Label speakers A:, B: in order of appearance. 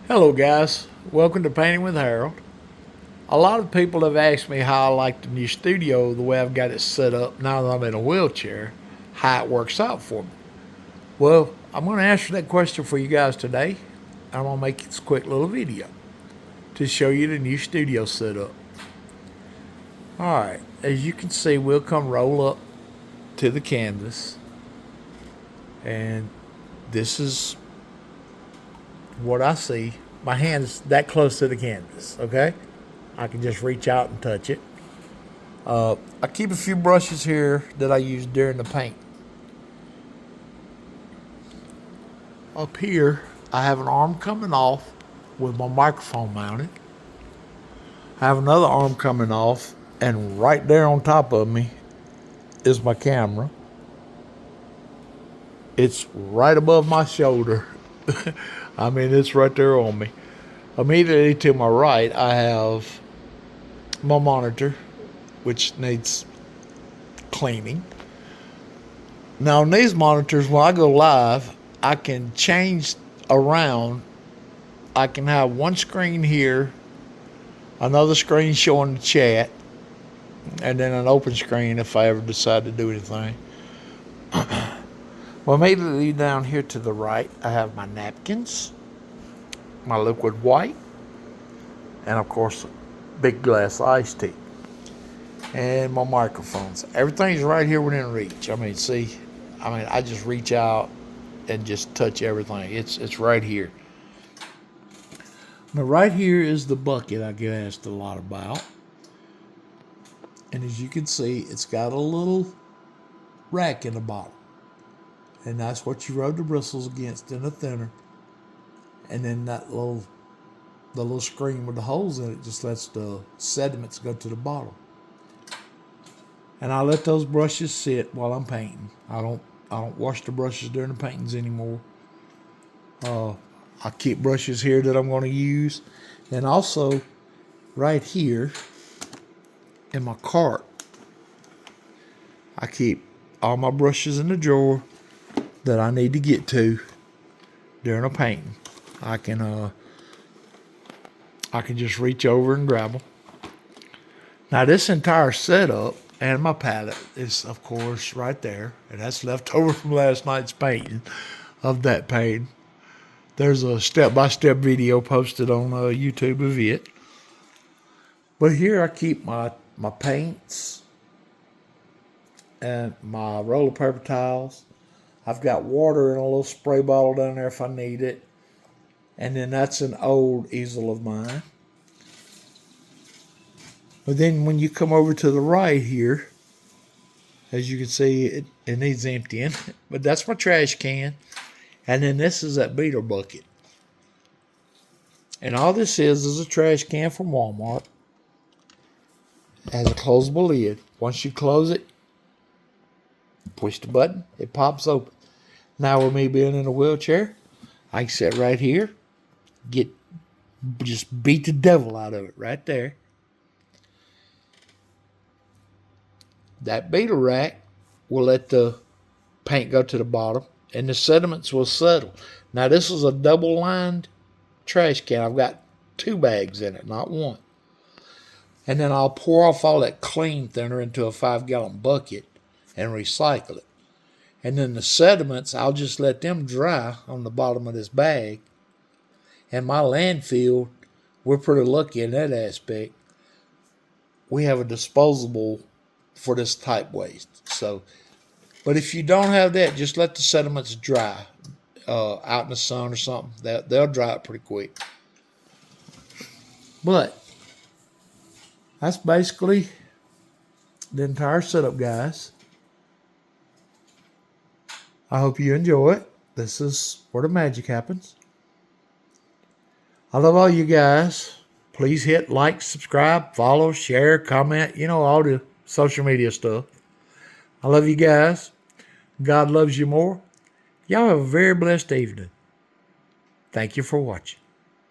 A: Hello guys, welcome to Painting with Harold. A lot of people have asked me how I like the new studio, the way I've got it set up now that I'm in a wheelchair, how it works out for me. Well, I'm going to answer that question for you guys today. I'm going to make this quick little video to show you the new studio setup. Alright, as you can see, we'll come roll up to the canvas, and this is what I see. My hand's that close to the canvas, okay? I can just reach out and touch it. I keep a few brushes here that I use during the paint. Up here, I have an arm coming off with my microphone mounted. I have another arm coming off, and right there on top of me is my camera. It's right above my shoulder. I mean, it's right there on me. Immediately to my right, I have my monitor, which needs cleaning. Now, on these monitors, when I go live, I can change around. I can have one screen here, another screen showing the chat, and then an open screen if I ever decide to do anything. Well, immediately down here to the right, I have my napkins, my liquid white, and of course, big glass iced tea, and my microphones. Everything's right here within reach. I just reach out and just touch everything. It's right here. Now, right here is the bucket I get asked a lot about. And as you can see, it's got a little rack in the bottom. And that's what you rub the bristles against in a thinner. And then the little screen with the holes in it just lets the sediments go to the bottom. And I let those brushes sit while I'm painting. I don't wash the brushes during the paintings anymore. I keep brushes here that I'm going to use. And also, right here in my cart, I keep all my brushes in the drawer that I need to get to during a painting. I can just reach over and grab them. Now, this entire setup and my palette is, of course, right there. And that's left over from last night's painting of that painting. There's a step-by-step video posted on YouTube of it. But here I keep my paints and my roll of paper towels. I've got water in a little spray bottle down there if I need it. And then that's an old easel of mine. But then when you come over to the right here, as you can see, it needs emptying. But that's my trash can. And then this is that beater bucket. And all this is a trash can from Walmart. It has a closable lid. Once you close it, push the button, it pops open. Now, with me being in a wheelchair, I can sit right here, just beat the devil out of it right there. That beater rack will let the paint go to the bottom, and the sediments will settle. Now, this is a double-lined trash can. I've got 2 bags in it, not one. And then I'll pour off all that clean thinner into a 5-gallon bucket and recycle it. And then the sediments, I'll just let them dry on the bottom of this bag. And my landfill, we're pretty lucky in that aspect. We have a disposable for this type waste. So, but if you don't have that, just let the sediments dry out in the sun or something. They'll dry up pretty quick. But that's basically the entire setup, guys. I hope you enjoy it. This is where the magic happens. I love all you guys. Please hit like, subscribe, follow, share, comment, all the social media stuff. I love you guys. God loves you more. Y'all have a very blessed evening. Thank you for watching.